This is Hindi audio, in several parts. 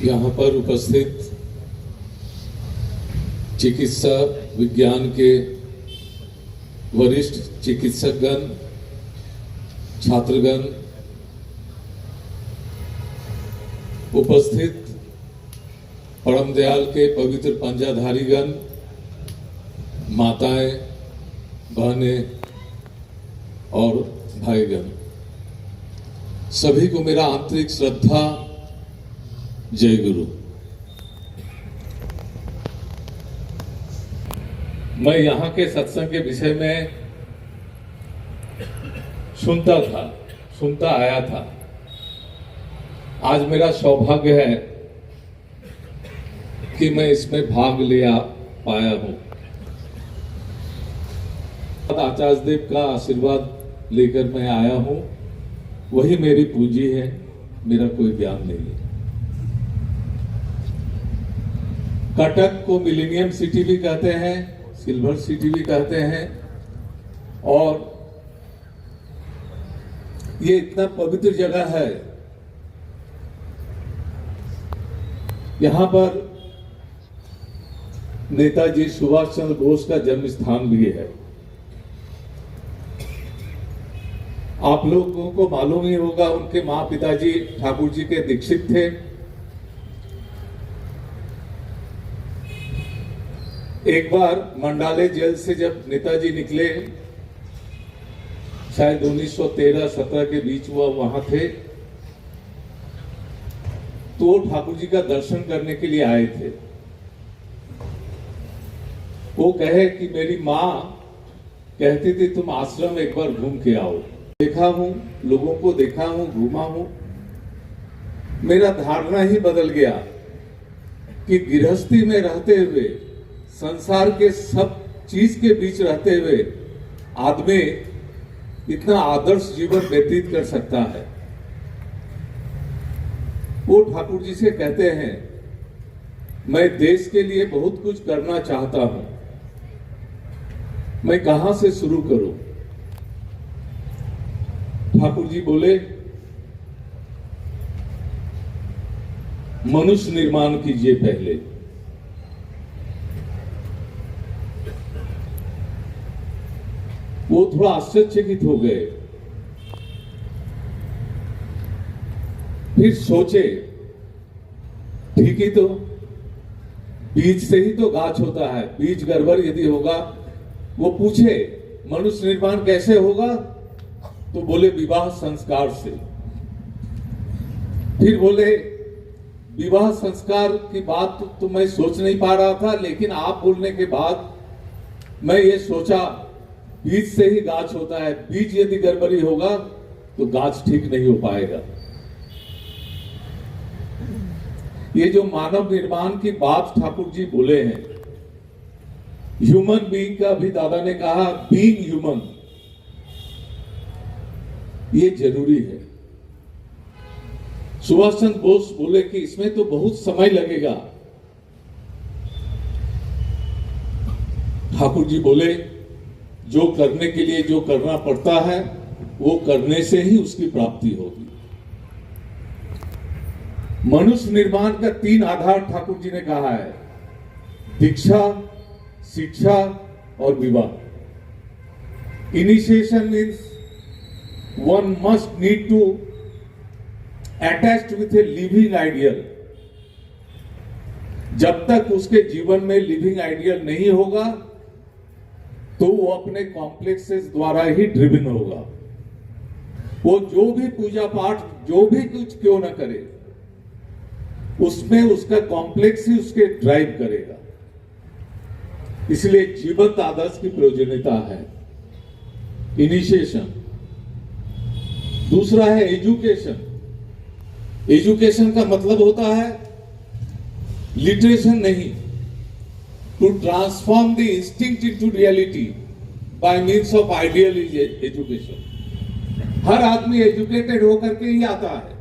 यहाँ पर उपस्थित चिकित्सा विज्ञान के वरिष्ठ चिकित्सकगण, छात्रगण, उपस्थित परम दयाल के पवित्र पंजाधारीगण, माताएं, बहनें और भाईगण, सभी को मेरा आंतरिक श्रद्धा जय गुरु। मैं यहाँ के सत्संग के विषय में सुनता आया था। आज मेरा सौभाग्य है कि मैं इसमें भाग लिया पाया हूँ। आचार्य देव का आशीर्वाद लेकर मैं आया हूँ, वही मेरी पूंजी है, मेरा कोई ज्ञान नहीं है। कटक को मिलेनियम सिटी भी कहते हैं, सिल्वर सिटी भी कहते हैं, और ये इतना पवित्र जगह है। यहां पर नेताजी सुभाष चंद्र बोस का जन्म स्थान भी है। आप लोगों को मालूम ही होगा, उनके मां पिताजी ठाकुर जी के दीक्षित थे। एक बार मंडाले जेल से जब नेताजी निकले, शायद 1913-17 के बीच वहां थे, तो ठाकुर जी का दर्शन करने के लिए आए थे। वो कहे कि मेरी मां कहती थी तुम आश्रम एक बार घूम के आओ। देखा हूं, लोगों को देखा हूं, घूमा हूं, मेरा धारणा ही बदल गया कि गृहस्थी में रहते हुए, संसार के सब चीज के बीच रहते हुए आदमी इतना आदर्श जीवन व्यतीत कर सकता है। वो ठाकुर जी से कहते हैं, मैं देश के लिए बहुत कुछ करना चाहता हूं, मैं कहां से शुरू करूं? ठाकुर जी बोले, मनुष्य निर्माण कीजिए पहले। वो थोड़ा आश्चर्यचकित हो गए, फिर सोचे, ठीक ही तो, बीज से ही तो गाछ होता है, बीज गड़बड़ यदि होगा। वो पूछे मनुष्य निर्माण कैसे होगा? तो बोले विवाह संस्कार से। फिर बोले विवाह संस्कार की बात तो मैं सोच नहीं पा रहा था, लेकिन आप बोलने के बाद मैं ये सोचा, बीज से ही गाछ होता है, बीज यदि गड़बड़ी होगा तो गाछ ठीक नहीं हो पाएगा। ये जो मानव निर्माण की बात ठाकुर जी बोले हैं, ह्यूमन बीइंग का भी दादा ने कहा, बीइंग ह्यूमन, ये जरूरी है। सुभाष चंद्र बोस बोले कि इसमें तो बहुत समय लगेगा। ठाकुर जी बोले, जो करने के लिए जो करना पड़ता है वो करने से ही उसकी प्राप्ति होगी। मनुष्य निर्माण का 3 आधार ठाकुर जी ने कहा है, दीक्षा, शिक्षा और विवाह। Initiation means one must need to attached with a living ideal। जब तक उसके जीवन में लिविंग आइडियल नहीं होगा तो वो अपने कॉम्प्लेक्सेस द्वारा ही ड्रिवन होगा। वो जो भी पूजा पाठ, जो भी कुछ क्यों ना करे, उसमें उसका कॉम्प्लेक्स ही उसके ड्राइव करेगा। इसलिए जीवंत आदर्श की प्रयोजनीयता है। इनिशिएशन। दूसरा है एजुकेशन। एजुकेशन का मतलब होता है लिटरेशन नहीं, to transform the instinct into reality by means of ideal education. हर आदमी एजुकेटेड होकर के ही आता है।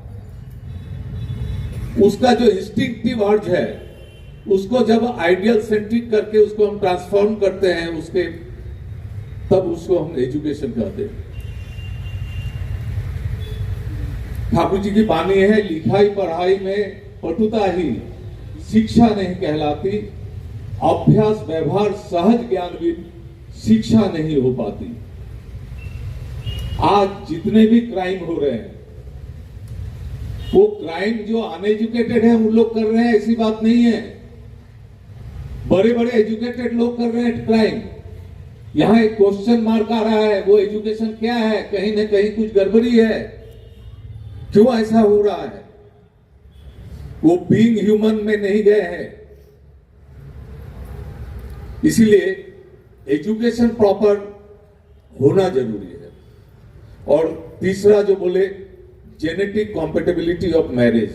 उसका जो इंस्टिंक्टिव अर्ज है, उसको जब आइडियल सेंट्रिक करके उसको हम ट्रांसफॉर्म करते हैं, उसके तब उसको हम एजुकेशन कहते हैं। ठाकुर जी की बानी है, लिखाई पढ़ाई में पटुता ही शिक्षा नहीं कहलाती, अभ्यास व्यवहार सहज ज्ञान भी शिक्षा नहीं हो पाती। आज जितने भी क्राइम हो रहे हैं वो क्राइम जो अनएजुकेटेड है उन लोग कर रहे हैं, ऐसी बात नहीं है। बड़े बड़े एजुकेटेड लोग कर रहे हैं क्राइम। यहां एक क्वेश्चन मार्क आ रहा है, वो एजुकेशन क्या है? कहीं ना कहीं कुछ गड़बड़ी है। क्यों ऐसा हो रहा है? वो बीइंग ह्यूमन में नहीं गए हैं। इसीलिए एजुकेशन प्रॉपर होना जरूरी है। और तीसरा जो बोले, जेनेटिक कॉम्पेटेबिलिटी ऑफ मैरिज।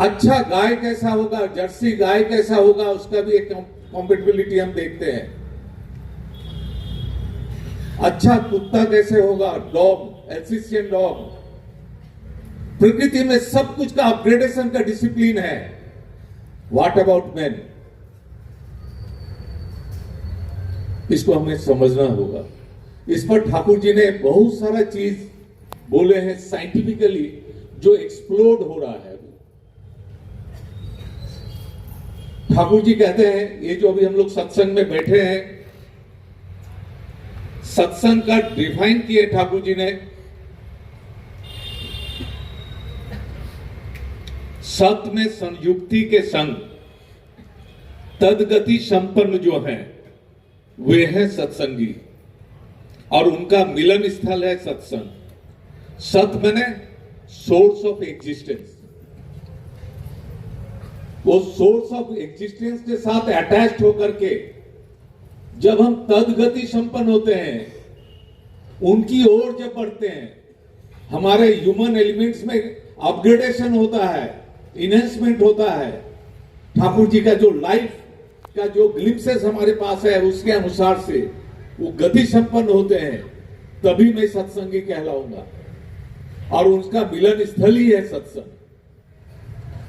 अच्छा गाय कैसा होगा, जर्सी गाय कैसा होगा, उसका भी एक कॉम्पेटेबिलिटी हम देखते हैं। अच्छा कुत्ता कैसे होगा, डॉग, एल्सेशियन डॉग। प्रकृति में सब कुछ का अपग्रेडेशन का डिसिप्लिन है। What about man? इसको हमें समझना होगा। इस पर ठाकुर जी ने बहुत सारा चीज बोले हैं साइंटिफिकली, जो एक्सप्लोड हो रहा है। ठाकुर जी कहते हैं, ये जो अभी हम लोग सत्संग में बैठे हैं, सत्संग का डिफाइन किए ठाकुर जी ने, सत में संयुक्ति के संग तदगति संपन्न जो हैं वे हैं सत्संगी, और उनका मिलन स्थल है सत्संग। सत मैंने सोर्स ऑफ एग्जिस्टेंस। वो सोर्स ऑफ एग्जिस्टेंस के साथ अटैच्ड होकर के जब हम तदगति संपन्न होते हैं, उनकी ओर जब बढ़ते हैं, हमारे ह्यूमन एलिमेंट्स में अपग्रेडेशन होता है, इनहेंसमेंट होता है। ठाकुर जी का जो लाइफ का जो ग्लिम्सेस हमारे पास है, उसके अनुसार से वो गति संपन्न होते हैं, तभी मैं सत्संगी कहलाऊंगा। और उसका मिलन स्थल ही है सत्संग।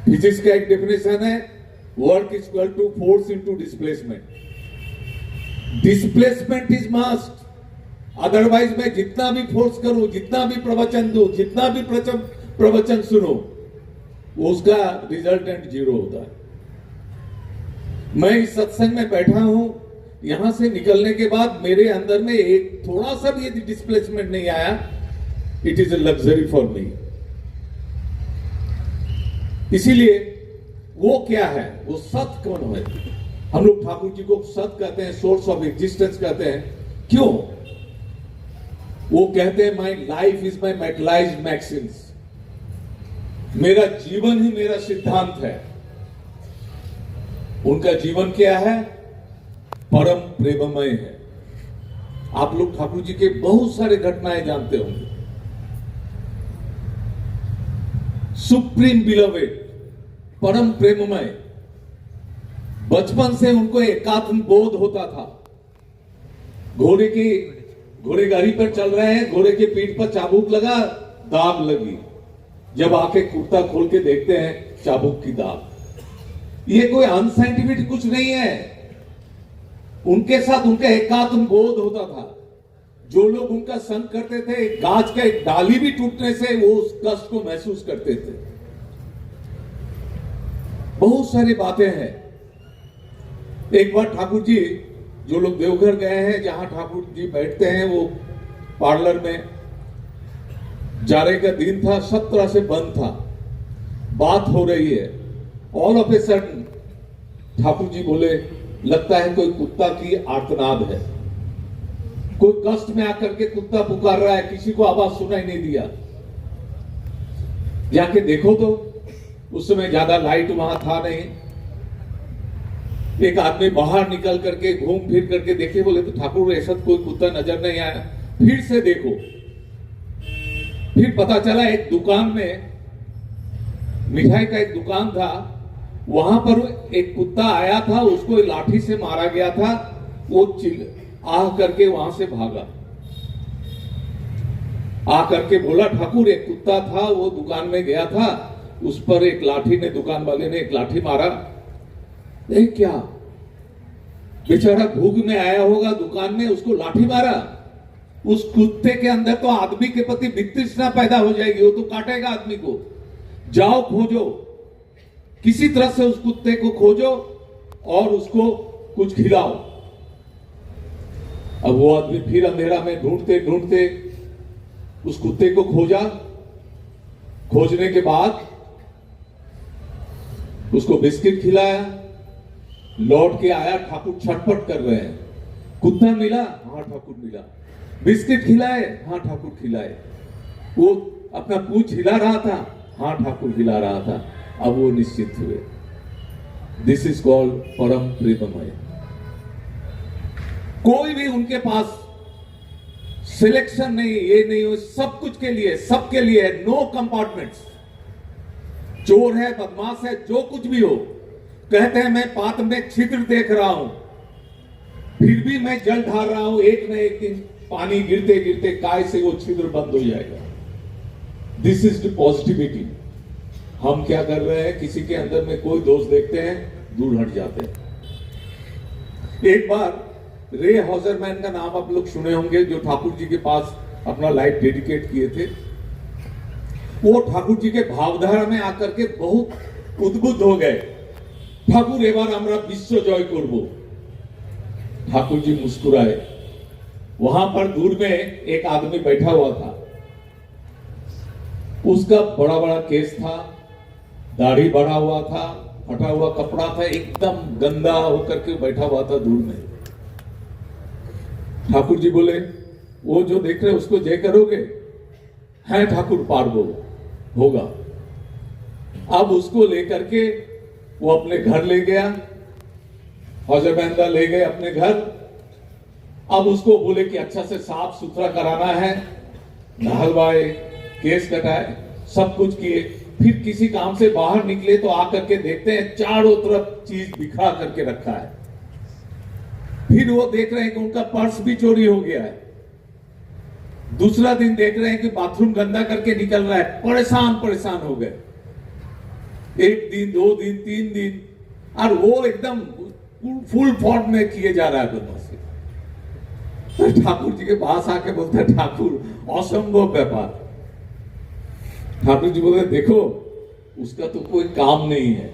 फिजिक्स का एक डेफिनेशन है, work is equal to force into displacement. Displacement is must, otherwise मैं जितना भी फोर्स करूं, जितना भी प्रवचन दूं, जितना भी प्रवचन सुनो, उसका रिजल्टेंट जीरो होता है। मैं इस सत्संग में बैठा हूं, यहां से निकलने के बाद मेरे अंदर में एक थोड़ा सा भी यदि डिस्प्लेसमेंट नहीं आया, it is a luxury for me. इसीलिए वो क्या है, वो सत कौन है? हम लोग ठाकुर जी को सत कहते हैं, सोर्स ऑफ एग्जिस्टेंस कहते हैं। क्यों? वो कहते हैं my life is my metalised maxims. मेरा जीवन ही मेरा सिद्धांत है। उनका जीवन क्या है? परम प्रेममय है। आप लोग ठाकुर जी के बहुत सारे घटनाएं जानते होंगे। सुप्रीम बिलवेड, परम प्रेममय। बचपन से उनको एकात्म बोध होता था। घोड़े गाड़ी पर चल रहे हैं, घोड़े के पीठ पर चाबुक लगा, दाग लगी। जब आके कुर्ता खोल के देखते हैं, चाबुक की दाग। ये कोई अनसाइंटिफिक कुछ नहीं है। उनके साथ उनका एकात्म बोध होता था। जो लोग उनका संग करते थे, गाछ का एक डाली भी टूटने से वो उस कष्ट को महसूस करते थे। बहुत सारी बातें हैं। एक बार ठाकुर जी, जो लोग देवघर गए हैं, जहां ठाकुर जी बैठते हैं, वो पार्लर में, जाड़े का दिन था, सब तरह से बंद था, बात हो रही है। All of a sudden Thakur ji बोले, लगता है कोई कुत्ता की आर्तनाद है, कोई कष्ट में आकर के कुत्ता पुकार रहा है, किसी को आवाज सुनाई नहीं दिया। जाके देखो तो उस समय ज्यादा लाइट वहां था नहीं। एक आदमी बाहर निकल करके घूम फिर करके देखे, बोले तो ठाकुर ऐसा कोई कुत्ता नजर नहीं आया। फिर से देखो, फिर पता चला एक दुकान में, मिठाई का एक दुकान था, वहां पर एक कुत्ता आया था, उसको लाठी से मारा गया था। वो आह करके वहां से भागा, आ करके बोला, ठाकुर एक कुत्ता था, वो दुकान में गया था, उस पर एक लाठी ने, दुकान वाले ने एक लाठी मारा। क्या बेचारा भूख में आया होगा दुकान में, उसको लाठी मारा। उस कुत्ते के अंदर तो आदमी के प्रति वितृष्णा पैदा हो जाएगी, वो तो काटेगा आदमी को। जाओ खोजो, किसी तरह से उस कुत्ते को खोजो और उसको कुछ खिलाओ। अब वो आदमी फिर अंधेरा में ढूंढते ढूंढते उस कुत्ते को खोजा। खोजने के बाद उसको बिस्किट खिलाया, लौट के आया, ठाकुर छटपट कर रहे हैं। कुत्ता मिला? हाँ ठाकुर मिला। बिस्किट खिलाए? हाँ ठाकुर खिलाए। वो अपना पूंछ हिला रहा था? हाँ ठाकुर हिला रहा था। अब वो निश्चित हुए। दिस इज कॉल्ड परम प्रेममय। कोई भी उनके पास सिलेक्शन नहीं, ये नहीं हो, सब कुछ के लिए, सबके लिए है, नो कंपार्टमेंट्स। चोर है, बदमाश है, जो कुछ भी हो, कहते हैं मैं पात्र में छिद्र देख रहा हूं, फिर भी मैं जल ढाल रहा हूं, एक न एक दिन पानी गिरते गिरते काय से वो छिद्र बंद हो जाएगा। This is the positivity. हम क्या कर रहे हैं, किसी के अंदर में कोई दोष देखते हैं, दूर हट जाते हैं। एक बार रे हॉजरमैन का नाम आप लोग सुने होंगे, जो ठाकुर जी के पास अपना लाइफ डेडिकेट किए थे। वो ठाकुर जी के भावधारा में आकर के बहुत उद्बुद्ध हो गए। ठाकुर एबार हमरा विश्व जय करबो। ठाकुर जी मुस्कुराए। वहां पर दूर में एक आदमी बैठा हुआ था। उसका बड़ा बड़ा केस था, दाढ़ी बढ़ा हुआ था, फटा हुआ कपड़ा था, एकदम गंदा होकर के बैठा हुआ था दूर में। ठाकुर जी बोले, वो जो देख रहे उसको जय करोगे? है ठाकुर, पार्वो होगा। अब उसको लेकर के वो अपने घर ले गया, हौजरबंदा ले गए अपने घर। अब उसको बोले कि अच्छा से साफ सुथरा कराना है, नहलवाए, केस कटाए, सब कुछ किए। फिर किसी काम से बाहर निकले तो आकर के देखते हैं चारों तरफ चीज बिखरा करके रखा है। फिर वो देख रहे हैं कि उनका पर्स भी चोरी हो गया है। दूसरा दिन देख रहे हैं कि बाथरूम गंदा करके निकल रहा है। परेशान परेशान हो गए। एक दिन, 2 दिन, 3 दिन, और वो एकदम फुल फॉर्म में किए जा रहा है बदमाशी। तो ठाकुर जी के पास आके बोलते हैं, ठाकुर असंभव व्यापार। ठाकुर जी बोले, देखो उसका तो कोई काम नहीं है,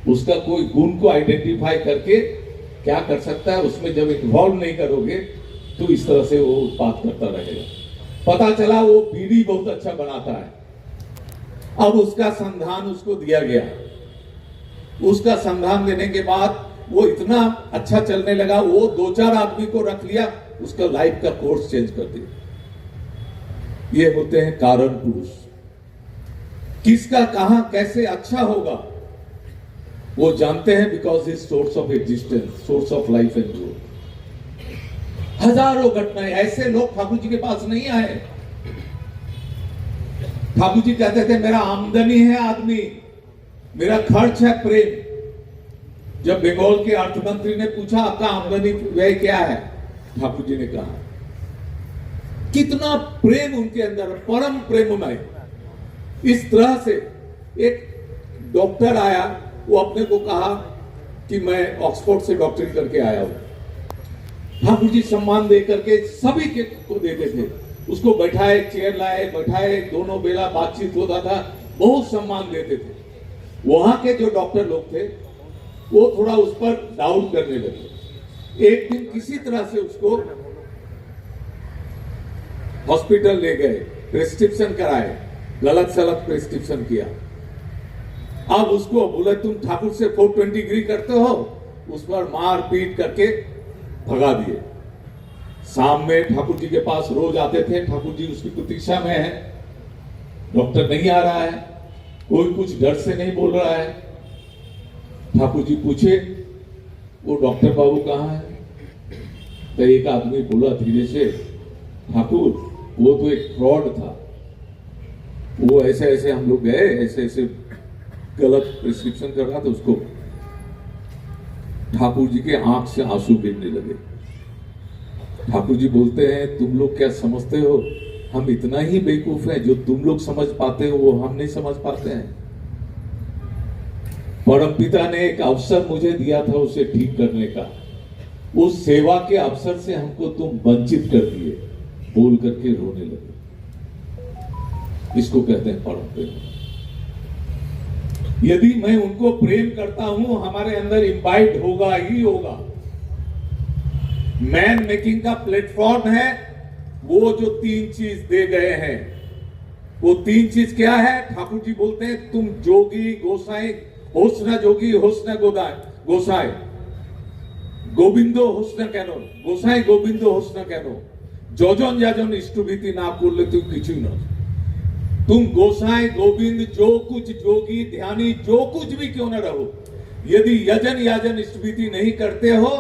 उसका कोई गुण को आइडेंटिफाई करके क्या कर सकता है, उसमें जब इन्वॉल्व नहीं करोगे तो इस तरह से वो उत्पाद करता रहेगा। पता चला वो बीड़ी बहुत अच्छा बनाता है। अब उसका संधान उसको दिया गया। उसका संधान देने के बाद वो इतना अच्छा चलने लगा, वो 2-4 आदमी को रख लिया, उसका लाइफ का कोर्स चेंज कर दिया। ये होते हैं कारण पुरुष। किसका कहां कैसे अच्छा होगा वो जानते हैं, because is source of existence, source of life and growth. हजारों घटनाएं, ऐसे लोग ठाकुर जी के पास नहीं आए। ठाकुर जी कहते थे, मेरा आमदनी है आदमी, मेरा खर्च है प्रेम। जब बंगाल के अर्थमंत्री ने पूछा आपका आमदनी व्यय क्या है, ठाकुर जी ने कहा, कितना प्रेम उनके अंदर, परम प्रेममय। इस तरह से एक डॉक्टर आया, वो अपने को कहा कि मैं ऑक्सफोर्ड से डॉक्टरी करके आया हूं। ठाकुर जी सम्मान दे करके सभी के को देते थे। उसको बैठाए, चेयर लाए, बैठाए, दोनों बेला बातचीत होता था, बहुत सम्मान देते थे। वहां के जो डॉक्टर लोग थे वो थोड़ा उस पर डाउट करने लगे। एक दिन किसी तरह से उसको हॉस्पिटल ले गए, प्रिस्क्रिप्शन कराए, गलत सलत प्रिस्क्रिप्शन किया। अब उसको बोले, तुम ठाकुर से 420 करते हो, उस पर मार पीट करके भगा दिए। शाम में ठाकुर जी के पास रोज आते थे। ठाकुर जी उसकी प्रतीक्षा में है, डॉक्टर नहीं आ रहा है, कोई कुछ डर से नहीं बोल रहा है। ठाकुर जी पूछे, वो डॉक्टर बाबू कहाँ है? तो एक आदमी बोला धीरे से, ठाकुर वो तो एक फ्रॉड था, वो ऐसे ऐसे हम लोग गए, ऐसे ऐसे गलत प्रिस्क्रिप्शन कर रहा था उसको। ठाकुर जी के आंख से आंसू गिरने लगे। ठाकुर जी बोलते हैं, तुम लोग क्या समझते हो, हम इतना ही बेवकूफ हैं, जो तुम लोग समझ पाते हो वो हम नहीं समझ पाते हैं। परमपिता ने एक अवसर मुझे दिया था उसे ठीक करने का, उस सेवा के अवसर से हमको तुम वंचित कर दिए, बोल करके रोने लगे। इसको कहते हैं परम प्रेम। यदि मैं उनको प्रेम करता हूं, हमारे अंदर इम्बाइड होगा ही होगा। मैन मेकिंग का प्लेटफॉर्म है वो जो 3 चीज दे गए हैं। वो 3 चीज क्या है? ठाकुर जी बोलते हैं तुम जोगी गोसाई होस न जोगी होस न गोसाई গোবিন্দ হোস না কেন, গোসাই গোবিন্দ হোস না কেন, যজন যাজন ইষ্টভীতি না করলে তুই কিছুই নয়। तुम गोसाई गोविंद जो कुछ जोगी ध्यानी जो कुछ भी क्यों न रहो, यदि यजन याजन इष्टभीति नहीं करते हो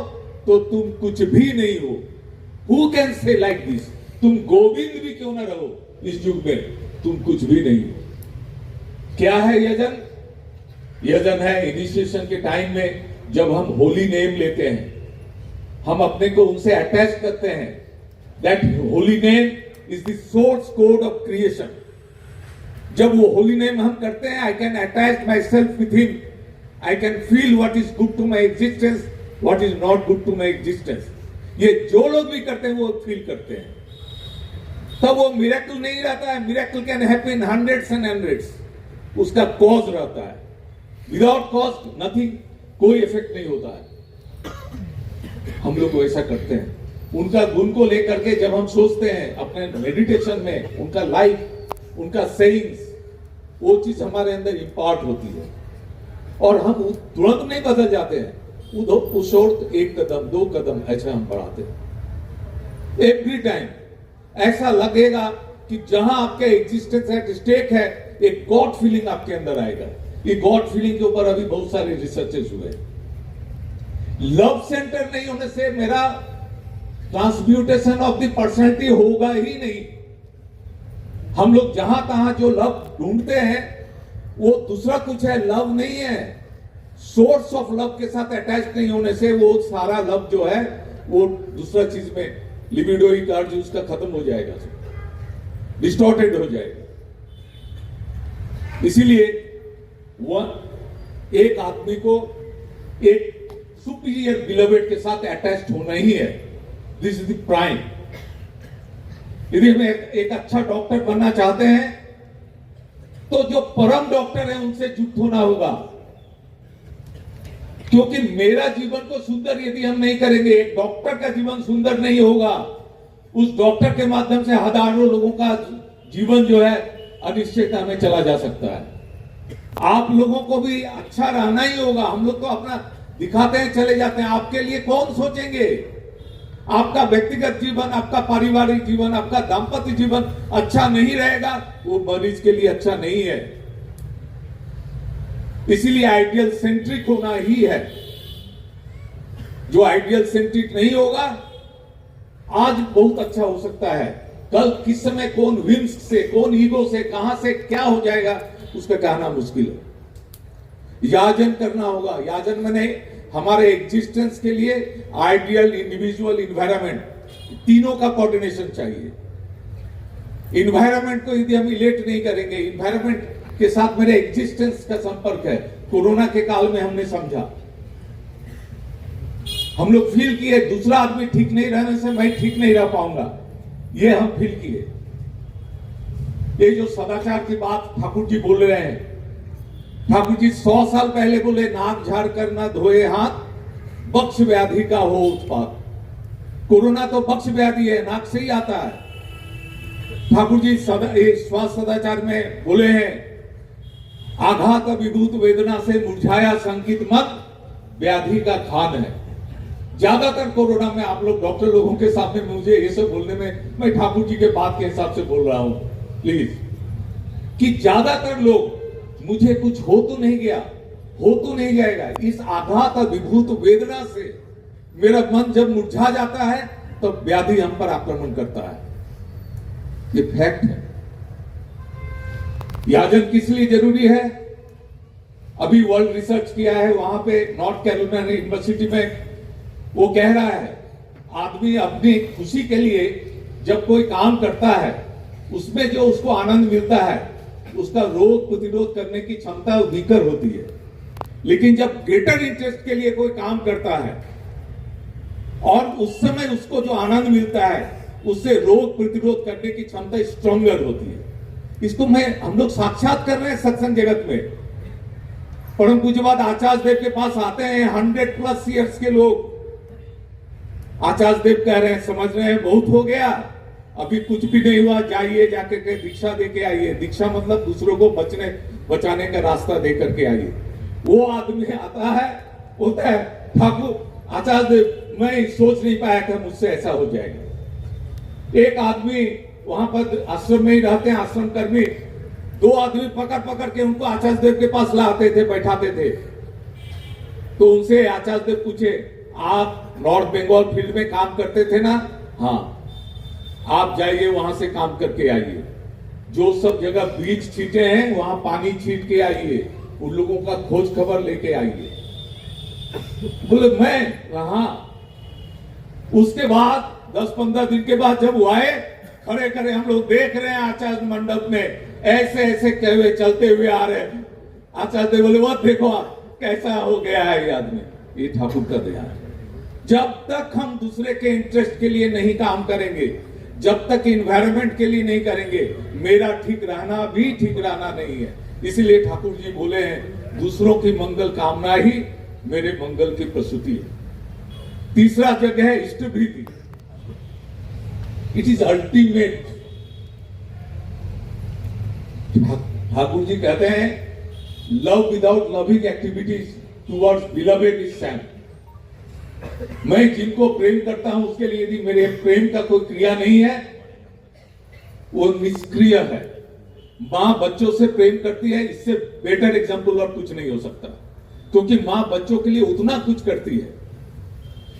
तो तुम कुछ भी नहीं हो। Who can say like this? तुम गोविंद भी क्यों न रहो इस युग में, तुम कुछ भी नहीं हो। क्या है यजन? यजन है इनिशिएशन के टाइम में जब हम होली नेम लेते हैं, हम अपने को उनसे अटैच करते हैं। That holy name is the source code of creation. जब वो होली नेम हम करते हैं, I can attach myself with him, I can feel what is good to my existence, what is not good to my existence. ये जो लोग भी करते हैं वो फील करते हैं। तब वो मिरेकल नहीं रहता है। Miracle can happen in hundreds and hundreds. उसका कॉज रहता है। विदाउट कॉज नथिंग, कोई इफेक्ट नहीं होता है। हम लोग वैसा करते हैं। उनका गुण को लेकर के जब हम सोचते हैं अपने मेडिटेशन में, उनका लाइफ, उनका सेइंग्स, वो चीज हमारे अंदर इम्पार्ट होती है और हम तुरंत नहीं बदल जाते हैं। उस ओर 1 कदम 2 कदम ऐसा हम बढ़ाते हैं। एवरी टाइम ऐसा लगेगा कि जहां आपके एग्जिस्टेंस एट स्टेक है, एक गॉड फीलिंग आपके अंदर आएगा। ये गॉड फीलिंग के ऊपर अभी बहुत सारे रिसर्चेस हुए। लव सेंटर नहीं होने से मेरा ट्रांसम्यूटेशन ऑफ द पर्सनैलिटी होगा ही नहीं। हम लोग जहां तहां जो लव ढूंढते हैं वो दूसरा कुछ है, लव नहीं है। सोर्स ऑफ लव के साथ अटैच नहीं होने से वो सारा लव जो है वो दूसरा चीज में लिबिडोइक अर्ज उसका खत्म हो जाएगा, डिस्टॉर्टेड हो जाएगा। इसीलिए वो एक आदमी को एक सुपीरियर बिलवेड के साथ अटैच्ड होना ही है। This is the prime. यदि हम एक अच्छा डॉक्टर बनना चाहते हैं तो जो परम डॉक्टर है उनसे युक्त होना होगा। क्योंकि मेरा जीवन को सुंदर यदि हम नहीं करेंगे, एक डॉक्टर का जीवन सुंदर नहीं होगा। उस डॉक्टर के माध्यम से हजारों लोगों का जीवन जो है अनिश्चितता में चला जा सकता है। आप लोगों को भी अच्छा रहना ही होगा। हम लोग तो अपना दिखाते हैं, चले जाते हैं। आपके लिए कौन सोचेंगे? आपका व्यक्तिगत जीवन, आपका पारिवारिक जीवन, आपका दाम्पत्य जीवन अच्छा नहीं रहेगा, वो मरीज के लिए अच्छा नहीं है। इसीलिए आइडियल सेंट्रिक होना ही है। जो आइडियल सेंट्रिक नहीं होगा, आज बहुत अच्छा हो सकता है, कल किस समय कौन विम्स से, कौन ईगो से, कहां से क्या हो जाएगा उसका कहना मुश्किल है। याजन करना होगा। याजन मैंने हमारे एग्जिस्टेंस के लिए आइडियल, इंडिविजुअल, इन्वायरमेंट, तीनों का कोऑर्डिनेशन चाहिए। इन्वायरमेंट को यदि हम इलेक्ट नहीं करेंगे, इन्वायरमेंट के साथ मेरे एग्जिस्टेंस का संपर्क है। कोरोना के काल में हमने समझा, हम लोग फील किए दूसरा आदमी ठीक नहीं रहने से मैं ठीक नहीं रह पाऊंगा, ये हम फील किए। ये जो सदाचार की बात ठाकुर जी बोल रहे हैं, ठाकुर जी 100 साल पहले बोले नाक झाड़ कर ना धोए हाथ, बक्ष व्याधि का हो उत्पात। कोरोना तो बक्ष व्याधि है, नाक से ही आता है। ठाकुर जी स्वास्थ्य सदाचार में बोले हैं, आघात विभूत वेदना से मुरझाया संकित मत, व्याधि का खान है। ज्यादातर कोरोना में आप लोग डॉक्टर लोगों के सामने मुझे ये सब बोलने में, मैं ठाकुर जी के बात के हिसाब से बोल रहा हूं प्लीज, कि ज्यादातर लोग मुझे कुछ हो तो नहीं गया, हो तो नहीं जाएगा, इस आघात विभूत वेदना से मेरा मन जब मुरझा जाता है तो व्याधि हम पर आक्रमण करता है। ये फैक्ट है। याजन किस लिए जरूरी है? अभी वर्ल्ड रिसर्च किया है, वहां पे नॉर्थ कैरोलिना यूनिवर्सिटी में वो कह रहा है, आदमी अपनी खुशी के लिए जब कोई काम करता है उसमें जो उसको आनंद मिलता है, उसका रोग प्रतिरोध करने की क्षमता वीकर होती है। लेकिन जब ग्रेटर इंटरेस्ट के लिए कोई काम करता है और उस समय उसको जो आनंद मिलता है उससे रोग प्रतिरोध करने की क्षमता स्ट्रॉन्गर होती है। इसको हम लोग साक्षात कर रहे हैं सत्संग जगत में। परम पूज्यपाद आचार्य देव के पास आते हैं 100+ ईयर्स के लोग। आचार्य देव कह रहे हैं, समझ रहे हैं बहुत हो गया, अभी कुछ भी नहीं हुआ, जाइए जाके के दीक्षा दे के आइए। दीक्षा मतलब दूसरों को बचाने का रास्ता दे करके आइए। वो आदमी आता है, बोलता है ठाकुर आचार्य देव मैं सोच नहीं पाया था मुझसे ऐसा हो जाएगा। एक आदमी वहां पर आश्रम में ही रहते हैं, आश्रम कर्मी, 2 आदमी पकड़ पकड़ के उनको आचार्य देव के पास लाते थे, बैठाते थे। तो उनसे आचार्य देव पूछे, आप नॉर्थ बंगाल फील्ड में काम करते थे ना? हाँ। आप जाइए वहां से काम करके आइए, जो सब जगह बीज छींटे हैं वहां पानी छींट के आइए, उन लोगों का खोज खबर लेके आइए। बोले मैं वहां। उसके बाद 10-15 दिन के बाद जब वो आए, खड़े खड़े हम लोग देख रहे हैं आचार्य मंडप में, ऐसे ऐसे कहे हुए चलते हुए आ रहे हैं। आचार्य देव बोले, वो देखो कैसा हो गया है ये आदमी। ये ठाकुर का दया है। जब तक हम दूसरे के इंटरेस्ट के लिए नहीं काम करेंगे, जब तक इन्वायरमेंट के लिए नहीं करेंगे, मेरा ठीक रहना भी ठीक रहना नहीं है। इसलिए ठाकुर जी बोले हैं, दूसरों की मंगल कामना ही मेरे मंगल की प्रसूति है। तीसरा जगह है इष्ट भीति। It is ultimate. Thakur ji कहते हैं, love without loving activities towards beloved is sad. मैं जिनको प्रेम करता हूं उसके लिए यदि मेरे प्रेम का कोई क्रिया नहीं है, वो निष्क्रिय है। मां बच्चों से प्रेम करती है, इससे बेटर एग्जाम्पल और कुछ नहीं हो सकता, क्योंकि मां बच्चों के लिए उतना कुछ करती है।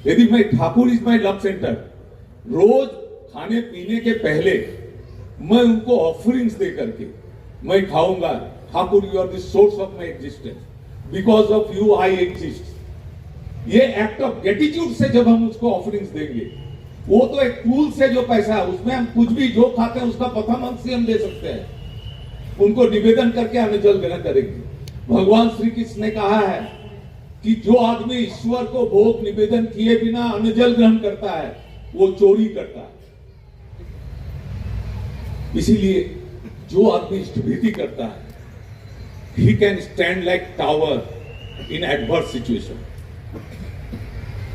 यदि मैं Thakur is my love centre, रोज खाने पीने के पहले मैं उनको ऑफरिंग्स दे करके मैं खाऊंगा, Thakur you are the source of my existence, because of you I exist. ये एक्ट ऑफ ग्रेटिट्यूड से जब हम उसको ऑफरिंग्स देंगे, वो तो एक टूल से जो पैसा है उसमें हम कुछ भी जो खाते हैं उसका प्रथम अंश हम दे सकते हैं, उनको निवेदन करके हमें जल ग्रहण करेंगे। भगवान श्री कृष्ण ने कहा है कि जो आदमी ईश्वर को भोग निवेदन किए बिना अन्न जल ग्रहण करता है वो चोरी करता है। इसीलिए जो आदमी इष्टभीति करता है, he can stand like tower in adverse situation।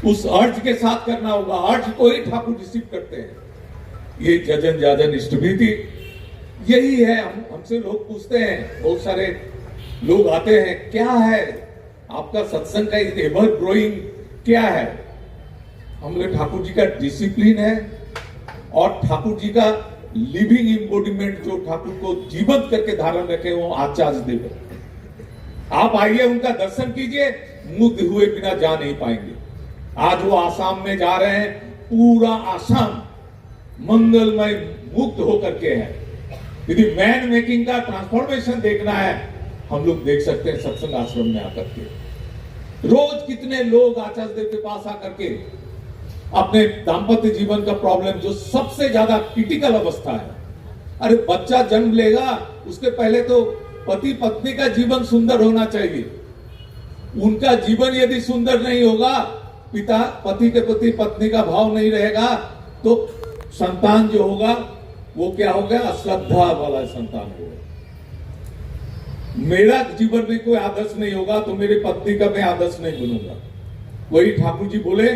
उस अर्ज के साथ करना होगा, अर्ज को ही ठाकुर रिसीव करते हैं। ये जजन जाजन इष्टभीति यही है। हमसे लोग पूछते हैं, बहुत सारे लोग आते हैं, क्या है आपका सत्संग का एवर ग्रोइंग क्या है? हमने ठाकुर जी का डिसिप्लिन है और ठाकुर जी का लिविंग इम्बोडिमेंट, जो ठाकुर को जीवंत करके धारण रखे, वो आचार्य देव है। आप आइए, उनका दर्शन कीजिए, मुग्ध हुए बिना जा नहीं पाएंगे। आज वो आसाम में जा रहे हैं, पूरा आसाम मंगलमय मुक्त होकर के है। यदि मैन मेकिंग का ट्रांसफॉर्मेशन देखना है, हम लोग देख सकते हैं सत्संग आश्रम में आकर के। रोज कितने लोग आचार्य देव के पास आकर के अपने दाम्पत्य जीवन का प्रॉब्लम, जो सबसे ज्यादा क्रिटिकल अवस्था है, अरे बच्चा जन्म लेगा उसके पहले तो पति पत्नी का जीवन सुंदर होना चाहिए। उनका जीवन यदि सुंदर नहीं होगा, पिता पति के प्रति पत्नी का भाव नहीं रहेगा, तो संतान जो होगा वो क्या होगा? अश्रद्धा वाला संतान होगा। मेरा जीवन में कोई आदर्श नहीं होगा तो मेरे पत्नी का मैं आदर्श नहीं बनूंगा। वही ठाकुर जी बोले,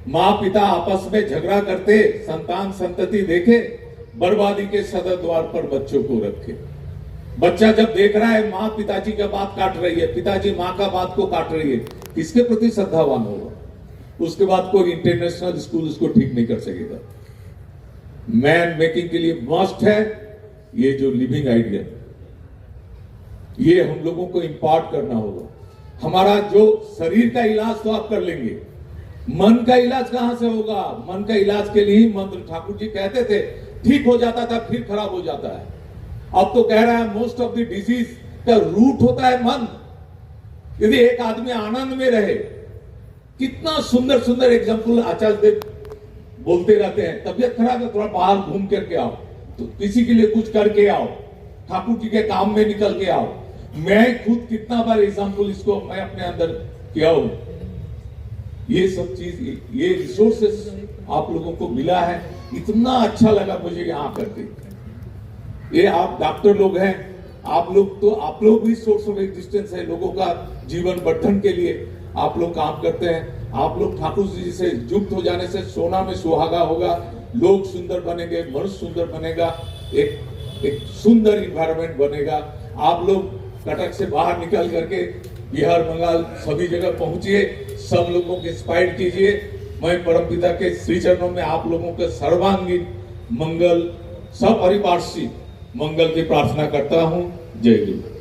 माँ पिता आपस में झगड़ा करते, संतान संतति देखे, बर्बादी के सदर द्वार पर बच्चों को रखे। बच्चा जब देख रहा है माँ पिताजी का बात काट रही है, पिताजी माँ का बात को काट रही है, किसके प्रति श्रद्धावान होगा? उसके बाद कोई इंटरनेशनल स्कूल उसको ठीक नहीं कर सकेगा। मैन मेकिंग के लिए मस्ट है ये जो लिविंग आइडिया, ये हम लोगों को इंपार्ट करना होगा। हमारा जो शरीर का इलाज तो आप कर लेंगे, मन का इलाज कहां से होगा? मन का इलाज के लिए ही मंत्र, ठाकुर जी कहते थे, ठीक हो जाता था फिर खराब हो जाता है। अब तो कह रहा है मोस्ट ऑफ द डिजीज का रूट होता है मन। यदि एक आदमी आनंद में रहे, कितना सुंदर सुंदर एग्जाम्पल आचार्य देव बोलते रहते हैं। तबियत खराब है, थोड़ा बाहर घूम करके आओ, तो किसी के लिए कुछ करके आओ, ठाकुर जी के काम में निकल के आओ। मैं खुद कितना बार एग्जाम्पल इसको मैं अपने अंदर किया हूं। ये सब चीज, ये रिसोर्सेस आप लोगों को मिला है, इतना अच्छा लगा मुझे यहाँ करके। ये आप डॉक्टर लोग हैं, आप लोग भी सोर्स ऑफ एग्जिस्टेंस है, लोगों का जीवन वर्धन के लिए आप लोग काम करते हैं। आप लोग ठाकुर जी से युक्त हो जाने से सोना में सुहागा होगा, लोग सुंदर बनेंगे, मनुष्य सुंदर बनेगा, एक सुंदर इन्वायरमेंट बनेगा। आप लोग कटक से बाहर निकल करके बिहार, बंगाल सभी जगह पहुंचिए, सब लोगों को इंस्पायर कीजिए। मैं परमपिता के श्री चरणों में आप लोगों के सर्वांगीण मंगल, सपरिवार मंगल की प्रार्थना करता हूं। जय गुरु।